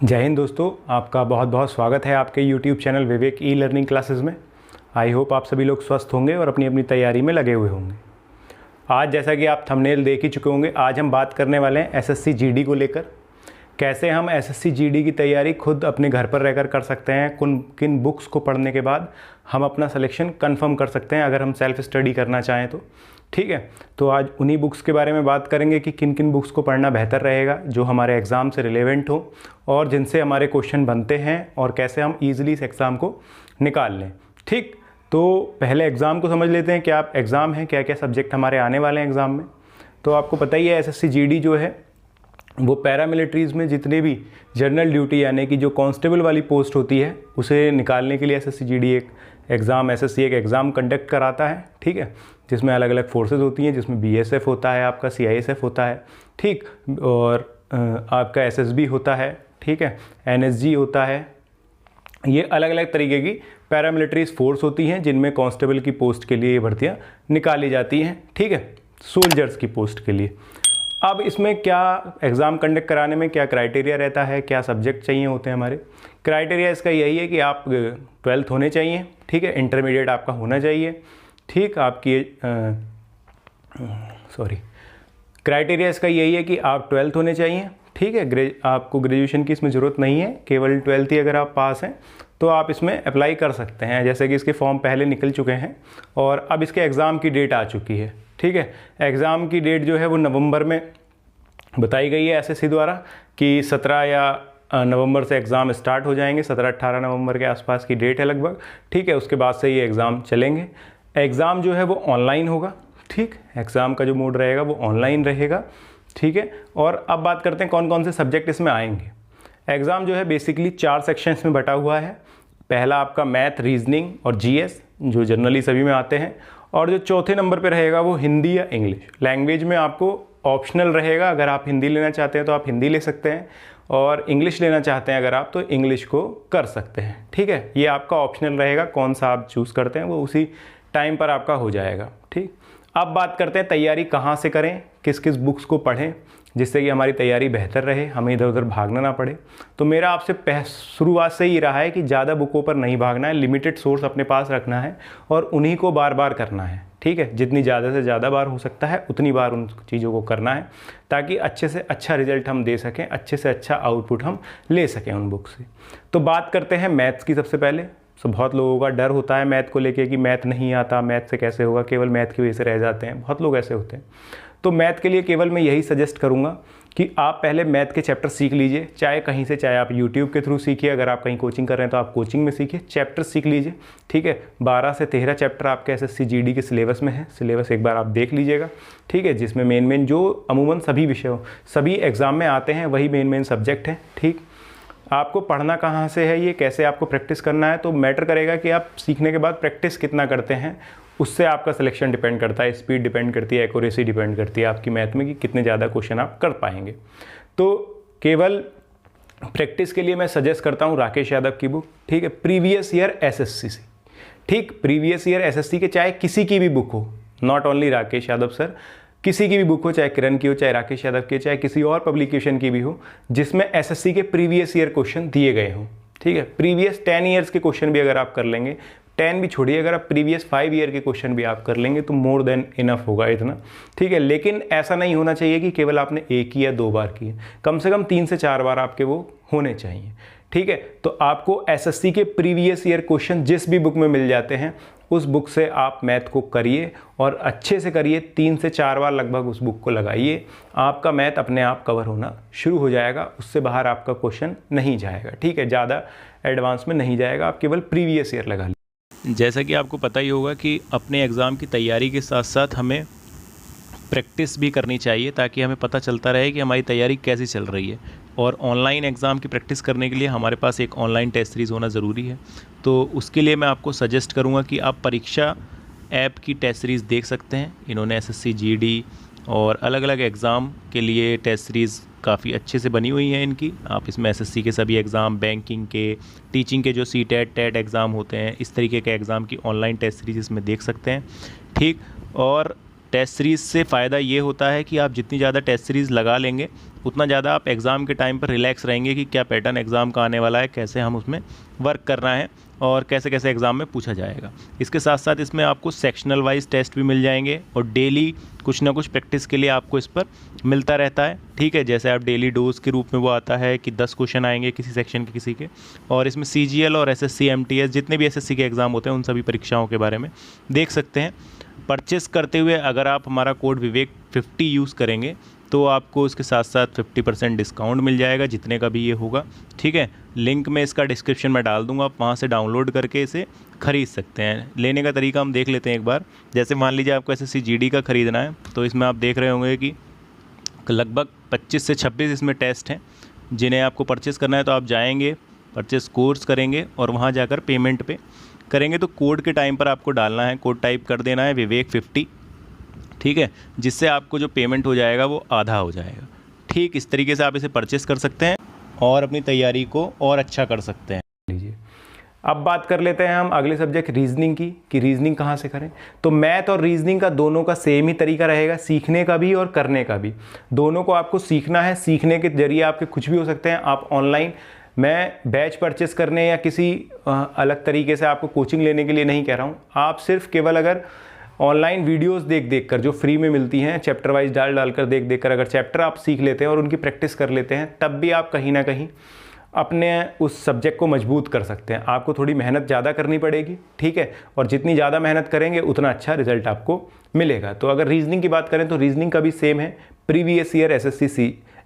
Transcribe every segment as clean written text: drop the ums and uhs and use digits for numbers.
जय हिंद दोस्तों, आपका बहुत बहुत स्वागत है आपके YouTube चैनल विवेक ई लर्निंग क्लासेस में। आई होप आप सभी लोग स्वस्थ होंगे और अपनी अपनी तैयारी में लगे हुए होंगे। आज जैसा कि आप थंबनेल देख ही चुके होंगे, आज हम बात करने वाले हैं एसएससी जीडी को लेकर। कैसे हम एसएससी जीडी की तैयारी खुद अपने घर पर रहकर कर सकते हैं, किन बुक्स को पढ़ने के बाद हम अपना सिलेक्शन कंफर्म कर सकते हैं अगर हम सेल्फ स्टडी करना चाहें तो। ठीक है, तो आज उन्हीं बुक्स के बारे में बात करेंगे कि किन किन बुक्स को पढ़ना बेहतर रहेगा जो हमारे एग्ज़ाम से रिलेवेंट हो और जिनसे हमारे क्वेश्चन बनते हैं और कैसे हम ईजिली इस एग्ज़ाम को निकाल लें। ठीक, तो पहले एग्ज़ाम को समझ लेते हैं। क्या एग्ज़ाम है, क्या क्या सब्जेक्ट हमारे आने वाले हैं एग्ज़ाम में। तो आपको पता ही है एसएससी जीडी जो है वो पैरामिलिट्रीज़ में जितने भी जनरल ड्यूटी यानी कि जो कांस्टेबल वाली पोस्ट होती है उसे निकालने के लिए एसएससी जीडी एक एग्ज़ाम कंडक्ट कराता है। ठीक है, जिसमें अलग अलग फोर्सेस होती हैं, जिसमें बीएसएफ होता है, आपका सीआईएसएफ होता है, ठीक, और आपका एसएसबी होता है, ठीक है, एनएसजी होता है। ये अलग अलग तरीके की पैरामिलिट्रीज फोर्स होती हैं जिनमें कांस्टेबल की पोस्ट के लिए ये भर्तियाँ निकाली जाती हैं। ठीक है, सोल्जर्स की पोस्ट के लिए। अब इसमें क्या एग्ज़ाम कंडक्ट कराने में क्या क्राइटेरिया रहता है, क्या सब्जेक्ट चाहिए होते हैं हमारे। क्राइटेरिया इसका यही है कि आप 12th होने चाहिए, ठीक है, इंटरमीडिएट आपका होना चाहिए, ठीक, आपकी क्राइटेरिया इसका यही है कि आप 12th होने चाहिए, ठीक है। आपको ग्रेजुएशन की इसमें ज़रूरत नहीं है, केवल 12th ही अगर आप पास हैं तो आप इसमें अप्लाई कर सकते हैं। जैसे कि इसके फॉर्म पहले निकल चुके हैं और अब इसके एग्ज़ाम की डेट आ चुकी है। ठीक है, एग्ज़ाम की डेट जो है वो नवंबर में बताई गई है एसएससी द्वारा कि 17 या नवंबर से एग्ज़ाम स्टार्ट हो जाएंगे। 17-18 नवंबर के आसपास की डेट है लगभग। ठीक है, उसके बाद से ये एग्ज़ाम चलेंगे। एग्ज़ाम जो है वो ऑनलाइन होगा। ठीक, एग्ज़ाम का जो मोड रहेगा वो ऑनलाइन रहेगा। ठीक है, और अब बात करते हैं कौन कौन से सब्जेक्ट इसमें आएंगे। एग्ज़ाम जो है बेसिकली 4 सेक्शंस में बटा हुआ है। पहला आपका मैथ, रीजनिंग और जीएस जो जनरली सभी में आते हैं, और जो चौथे नंबर पे रहेगा वो हिंदी या इंग्लिश। लैंग्वेज में आपको ऑप्शनल रहेगा, अगर आप हिंदी लेना चाहते हैं तो आप हिंदी ले सकते हैं, और इंग्लिश लेना चाहते हैं अगर आप तो इंग्लिश को कर सकते हैं। ठीक है, ये आपका ऑप्शनल रहेगा, कौन सा आप चूज़ करते हैं वो उसी टाइम पर आपका हो जाएगा। ठीक, अब बात करते हैं तैयारी कहाँ से करें, किस किस बुक्स को पढ़ें जिससे कि हमारी तैयारी बेहतर रहे, हमें इधर उधर भागना ना पड़े। तो मेरा आपसे शुरुआत से ही रहा है कि ज़्यादा बुकों पर नहीं भागना है, लिमिटेड सोर्स अपने पास रखना है और उन्हीं को बार बार करना है। ठीक है, जितनी ज़्यादा से ज़्यादा बार हो सकता है उतनी बार उन चीज़ों को करना है ताकि अच्छे से अच्छा रिजल्ट हम दे सकें, अच्छे से अच्छा आउटपुट हम ले सकें उन बुक से। तो बात करते हैं मैथ्स की सबसे पहले। तो बहुत लोगों का डर होता है मैथ को लेके कि मैथ नहीं आता, मैथ से कैसे होगा, केवल मैथ की वजह से रह जाते हैं, बहुत लोग ऐसे होते हैं। तो मैथ के लिए केवल मैं यही सजेस्ट करूंगा कि आप पहले मैथ के चैप्टर सीख लीजिए, चाहे कहीं से, चाहे आप यूट्यूब के थ्रू सीखिए, अगर आप कहीं कोचिंग कर रहे हैं तो आप कोचिंग में सीखिए, चैप्टर सीख लीजिए। ठीक है, 12 से 13 चैप्टर आपके एसएससी जीडी के सिलेबस में है। सिलेबस एक बार आप देख लीजिएगा। ठीक है, जिसमें मेन जो अमूमन सभी विषयों, सभी एग्जाम में आते हैं वही मेन सब्जेक्ट हैं। ठीक, आपको पढ़ना कहाँ से है, ये कैसे आपको प्रैक्टिस करना है, तो मैटर करेगा कि आप सीखने के बाद प्रैक्टिस कितना करते हैं, उससे आपका सिलेक्शन डिपेंड करता है, स्पीड डिपेंड करती है, एक्यूरेसी डिपेंड करती है आपकी मैथ में कि कितने ज़्यादा क्वेश्चन आप कर पाएंगे। तो केवल प्रैक्टिस के लिए मैं सजेस्ट करता हूँ राकेश यादव की बुक। ठीक है, प्रीवियस ईयर एसएससी से। ठीक, प्रीवियस ईयर एसएससी के चाहे किसी की भी बुक हो, not only Rakesh Yadav sir, किसी की भी बुक हो, चाहे किरण की हो, चाहे राकेश यादव की, चाहे किसी और पब्लिकेशन की भी हो जिसमें एसएससी के प्रीवियस ईयर क्वेश्चन दिए गए हों। ठीक है, प्रीवियस 10 ईयर्स के क्वेश्चन भी अगर आप कर लेंगे, 10 भी छोड़िए, अगर आप प्रीवियस 5 ईयर के क्वेश्चन भी आप कर लेंगे तो मोर देन इनफ होगा इतना। ठीक है, लेकिन ऐसा नहीं होना चाहिए कि केवल आपने 1 या 2 बार किए, कम से कम 3 से 4 बार आपके वो होने चाहिए। ठीक है, तो आपको एसएससी के प्रीवियस ईयर क्वेश्चन जिस भी बुक में मिल जाते हैं उस बुक से आप मैथ को करिए और अच्छे से करिए, 3 से 4 बार लगभग उस बुक को लगाइए, आपका मैथ अपने आप कवर होना शुरू हो जाएगा, उससे बाहर आपका क्वेश्चन नहीं जाएगा। ठीक है, ज़्यादा एडवांस में नहीं जाएगा, आप केवल प्रीवियस ईयर लगा लीजिए। जैसा कि आपको पता ही होगा कि अपने एग्ज़ाम की तैयारी के साथ साथ हमें प्रैक्टिस भी करनी चाहिए ताकि हमें पता चलता रहे कि हमारी तैयारी कैसी चल रही है। और ऑनलाइन एग्ज़ाम की प्रैक्टिस करने के लिए हमारे पास एक ऑनलाइन टेस्ट सीरीज़ होना ज़रूरी है। तो उसके लिए मैं आपको सजेस्ट करूँगा कि आप परीक्षा ऐप की टेस्ट सीरीज़ देख सकते हैं। इन्होंने एसएससी जीडी और अलग अलग एग्ज़ाम के लिए टेस्ट सीरीज़ काफ़ी अच्छे से बनी हुई हैं इनकी। आप इसमें एसएससी के सभी एग्ज़ाम, बैंकिंग के, टीचिंग के जो सीटेट टेट एग्ज़ाम होते हैं, इस तरीके के एग्ज़ाम की ऑनलाइन टेस्ट सीरीज़ इसमें देख सकते हैं। ठीक, और टेस्ट सीरीज़ से फ़ायदा ये होता है कि आप जितनी ज़्यादा टेस्ट सीरीज़ लगा लेंगे उतना ज़्यादा आप एग्ज़ाम के टाइम पर रिलैक्स रहेंगे कि क्या पैटर्न एग्ज़ाम का आने वाला है, कैसे हम उसमें वर्क करना है और कैसे कैसे एग्ज़ाम में पूछा जाएगा। इसके साथ साथ इसमें आपको सेक्शनल वाइज टेस्ट भी मिल जाएंगे और डेली कुछ ना कुछ प्रैक्टिस के लिए आपको इस पर मिलता रहता है। ठीक है, जैसे आप डेली डोज के रूप में वो आता है कि 10 क्वेश्चन आएंगे किसी सेक्शन के किसी के, और इसमें CGL और SSC MTS जितने भी SSC के एग्ज़ाम होते हैं उन सभी परीक्षाओं के बारे में देख सकते हैं। परचेस करते हुए अगर आप हमारा कोड विवेक 50 यूज़ करेंगे तो आपको इसके साथ साथ 50% डिस्काउंट मिल जाएगा जितने का भी ये होगा। ठीक है, लिंक में इसका डिस्क्रिप्शन में डाल दूंगा, आप वहाँ से डाउनलोड करके इसे ख़रीद सकते हैं। लेने का तरीका हम देख लेते हैं एक बार। जैसे मान लीजिए आपको SSC GD का ख़रीदना है तो इसमें आप देख रहे होंगे कि लगभग 25 से 26 इसमें टेस्ट हैं जिन्हें आपको परचेज़ करना है। तो आप जाएंगे, परचेज़ कोर्स करेंगे और वहाँ जाकर पेमेंट पे करेंगे तो कोड के टाइम पर आपको डालना है, कोड टाइप कर देना है विवेक 50। ठीक है, जिससे आपको जो पेमेंट हो जाएगा वो आधा हो जाएगा। ठीक इस तरीके से आप इसे परचेस कर सकते हैं और अपनी तैयारी को और अच्छा कर सकते हैं। लीजिए, अब बात कर लेते हैं हम अगले सब्जेक्ट रीजनिंग की, कि रीजनिंग कहाँ से करें। तो मैथ और रीजनिंग का दोनों का सेम ही तरीका रहेगा, सीखने का भी और करने का भी। दोनों को आपको सीखना है, सीखने के जरिए आपके कुछ भी हो सकते हैं। आप ऑनलाइन, मैं बैच परचेस करने या किसी अलग तरीके से आपको कोचिंग लेने के लिए नहीं कह रहा हूँ। आप सिर्फ केवल अगर ऑनलाइन वीडियोस देख कर जो फ्री में मिलती हैं, चैप्टर वाइज डाल कर देख कर अगर चैप्टर आप सीख लेते हैं और उनकी प्रैक्टिस कर लेते हैं, तब भी आप कहीं ना कहीं अपने उस सब्जेक्ट को मजबूत कर सकते हैं। आपको थोड़ी मेहनत ज़्यादा करनी पड़ेगी, ठीक है, और जितनी ज़्यादा मेहनत करेंगे उतना अच्छा रिजल्ट आपको मिलेगा। तो अगर रीजनिंग की बात करें तो रीजनिंग का भी सेम है। प्रीवियस ईयर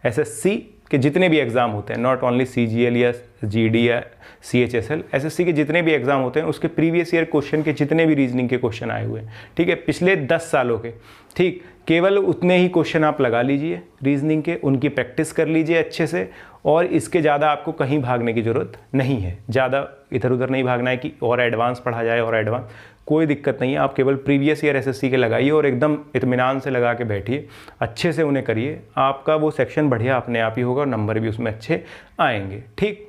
SSC के जितने भी एग्ज़ाम होते हैं, नॉट ओनली CGL या GD या CHSL, SSC के जितने भी एग्ज़ाम होते हैं उसके प्रीवियस ईयर क्वेश्चन के जितने भी रीजनिंग के क्वेश्चन आए हुए हैं, ठीक है, पिछले 10 सालों के, ठीक, केवल उतने ही क्वेश्चन आप लगा लीजिए रीजनिंग के, उनकी प्रैक्टिस कर लीजिए अच्छे से, और इसके ज़्यादा आपको कहीं भागने की ज़रूरत नहीं है। ज़्यादा इधर उधर नहीं भागना है कि और एडवांस पढ़ा जाए और एडवांस, कोई दिक्कत नहीं है। आप केवल प्रीवियस ईयर SSC के लगाइए और एकदम इत्मीनान से लगा के बैठिए, अच्छे से उन्हें करिए, आपका वो सेक्शन बढ़िया अपने आप ही होगा और नंबर भी उसमें अच्छे आएंगे। ठीक,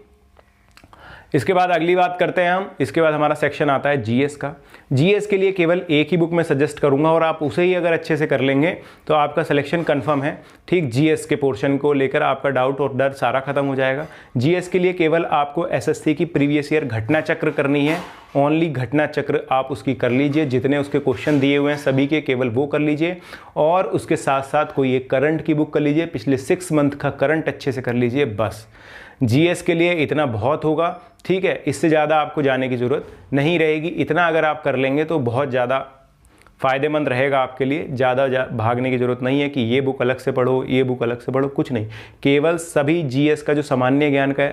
इसके बाद अगली बात करते हैं हम। इसके बाद हमारा सेक्शन आता है GS का। GS के लिए केवल एक ही बुक मैं सजेस्ट करूंगा और आप उसे ही अगर अच्छे से कर लेंगे तो आपका सिलेक्शन कंफर्म है। ठीक, GS के पोर्शन को लेकर आपका डाउट और डर सारा खत्म हो जाएगा। GS के लिए केवल आपको SSC की प्रीवियस ईयर घटना चक्र करनी है, ओनली घटना चक्र आप उसकी कर लीजिए, जितने उसके क्वेश्चन दिए हुए हैं सभी के केवल वो कर लीजिए, और उसके साथ साथ कोई एक करंट की बुक कर लीजिए, पिछले 6 मंथ का करंट अच्छे से कर लीजिए, बस। GS के लिए इतना बहुत होगा, ठीक है, इससे ज़्यादा आपको जाने की ज़रूरत नहीं रहेगी। इतना अगर आप कर लेंगे तो बहुत ज़्यादा फ़ायदेमंद रहेगा आपके लिए। ज़्यादा भागने की ज़रूरत नहीं है कि ये बुक अलग से पढ़ो, ये बुक अलग से पढ़ो, कुछ नहीं। केवल सभी GS का जो सामान्य ज्ञान का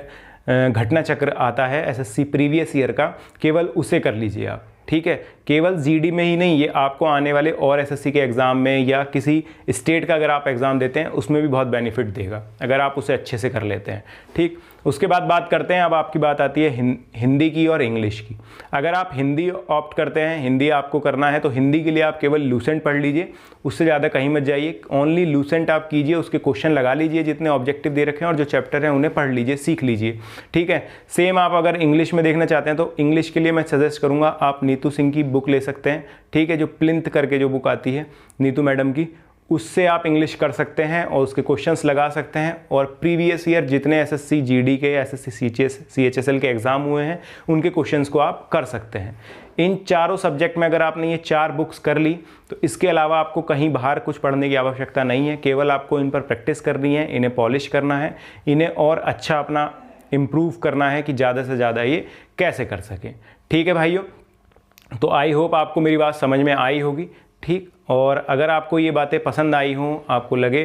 घटना चक्र आता है SSC प्रीवियस ईयर का, केवल उसे कर लीजिए आप, ठीक है। केवल GD में ही नहीं, ये आपको आने वाले और SSC के एग्ज़ाम में या किसी स्टेट का अगर आप एग्ज़ाम देते हैं उसमें भी बहुत बेनिफिट देगा अगर आप उसे अच्छे से कर लेते हैं। ठीक, उसके बाद बात करते हैं, अब आपकी बात आती है हिंदी की और इंग्लिश की। अगर आप हिंदी ऑप्ट करते हैं, हिंदी आपको करना है, तो हिंदी के लिए आप केवल लूसेंट पढ़ लीजिए, उससे ज़्यादा कहीं मत जाइए। ओनली लूसेंट आप कीजिए, उसके क्वेश्चन लगा लीजिए जितने ऑब्जेक्टिव दे रखे हैं, और जो चैप्टर हैं उन्हें पढ़ लीजिए, सीख लीजिए, ठीक है। सेम आप अगर इंग्लिश में देखना चाहते हैं तो इंग्लिश के लिए मैं सजेस्ट करूँगा आप नीतू सिंह की बुक ले सकते हैं, ठीक है, जो प्लिंथ करके जो बुक आती है नीतू मैडम की, उससे आप इंग्लिश कर सकते हैं और उसके क्वेश्चंस लगा सकते हैं। और प्रीवियस ईयर जितने SSC GD के, SSC CHSL के एग्ज़ाम हुए हैं उनके क्वेश्चंस को आप कर सकते हैं। इन चारों सब्जेक्ट में अगर आपने ये 4 बुक्स कर ली तो इसके अलावा आपको कहीं बाहर कुछ पढ़ने की आवश्यकता नहीं है। केवल आपको इन पर प्रैक्टिस करनी है, इन्हें पॉलिश करना है, इन्हें और अच्छा अपना इम्प्रूव करना है कि ज़्यादा से ज़्यादा ये कैसे कर सकें। ठीक है भाइयों, तो आई होप आपको मेरी बात समझ में आई होगी, ठीक। और अगर आपको ये बातें पसंद आई हों, आपको लगे,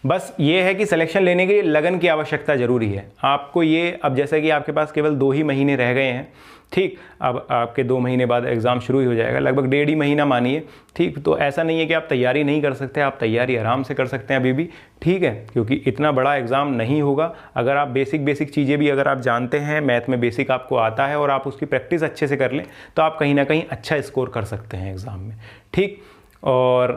बस ये है कि सिलेक्शन लेने के लिए लगन की आवश्यकता ज़रूरी है आपको। ये अब जैसे कि आपके पास केवल 2 ही महीने रह गए हैं, ठीक, अब आपके 2 महीने बाद एग्ज़ाम शुरू ही हो जाएगा, लगभग 1.5 ही महीना मानिए, ठीक। तो ऐसा नहीं है कि आप तैयारी नहीं कर सकते, आप तैयारी आराम से कर सकते हैं अभी भी, ठीक है, क्योंकि इतना बड़ा एग्ज़ाम नहीं होगा। अगर आप बेसिक चीज़ें भी अगर आप जानते हैं, मैथ में बेसिक आपको आता है और आप उसकी प्रैक्टिस अच्छे से कर लें तो आप कहीं ना कहीं अच्छा स्कोर कर सकते हैं एग्ज़ाम में, ठीक। और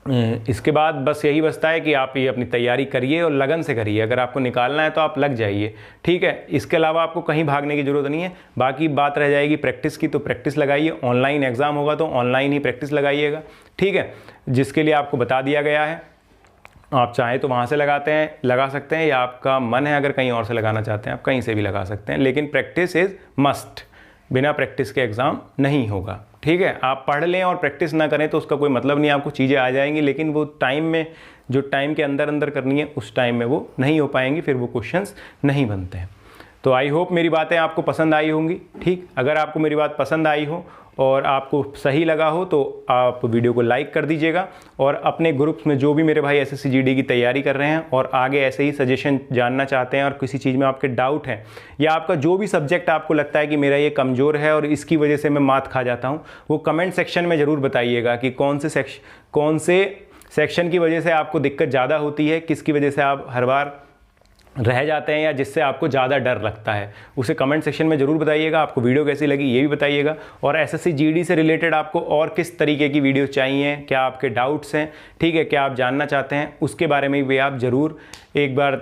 इसके बाद बस यही बचता है कि आप ये अपनी तैयारी करिए और लगन से करिए। अगर आपको निकालना है तो आप लग जाइए, ठीक है। इसके अलावा आपको कहीं भागने की ज़रूरत नहीं है। बाकी बात रह जाएगी प्रैक्टिस की, तो प्रैक्टिस लगाइए। ऑनलाइन एग्ज़ाम होगा तो ऑनलाइन ही प्रैक्टिस लगाइएगा, ठीक है। जिसके लिए आपको बता दिया गया है, आप चाहें तो वहाँ से लगा सकते हैं, या आपका मन है अगर कहीं और से लगाना चाहते हैं आप कहीं से भी लगा सकते हैं। लेकिन प्रैक्टिस इज़ मस्ट, बिना प्रैक्टिस के एग्ज़ाम नहीं होगा, ठीक है। आप पढ़ लें और प्रैक्टिस ना करें तो उसका कोई मतलब नहीं। आपको चीज़ें आ जाएंगी, लेकिन वो टाइम में, जो टाइम के अंदर अंदर करनी है उस टाइम में वो नहीं हो पाएंगी, फिर वो क्वेश्चंस नहीं बनते हैं। तो आई होप मेरी बातें आपको पसंद आई होंगी, ठीक। अगर आपको मेरी बात पसंद आई हो और आपको सही लगा हो तो आप वीडियो को लाइक कर दीजिएगा, और अपने ग्रुप्स में जो भी मेरे भाई SSC GD की तैयारी कर रहे हैं और आगे ऐसे ही सजेशन जानना चाहते हैं और किसी चीज़ में आपके डाउट हैं, या आपका जो भी सब्जेक्ट आपको लगता है कि मेरा ये कमज़ोर है और इसकी वजह से मैं मात खा जाता हूँ, वो कमेंट सेक्शन में ज़रूर बताइएगा कि कौन से सेक्शन की वजह से आपको दिक्कत ज़्यादा होती है, किसकी वजह से आप हर बार रह जाते हैं, या जिससे आपको ज़्यादा डर लगता है, उसे कमेंट सेक्शन में ज़रूर बताइएगा। आपको वीडियो कैसी लगी ये भी बताइएगा, और SSC GD से रिलेटेड आपको और किस तरीके की वीडियो चाहिए, क्या आपके डाउट्स हैं, ठीक है, क्या आप जानना चाहते हैं, उसके बारे में भी आप ज़रूर एक बार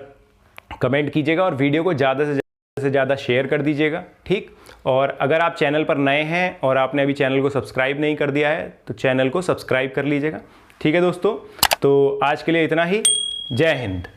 कमेंट कीजिएगा, और वीडियो को ज़्यादा से ज़्यादा शेयर कर दीजिएगा, ठीक। और अगर आप चैनल पर नए हैं और आपने अभी चैनल को सब्सक्राइब नहीं कर दिया है तो चैनल को सब्सक्राइब कर लीजिएगा, ठीक है दोस्तों। तो आज के लिए इतना ही। जय हिंद।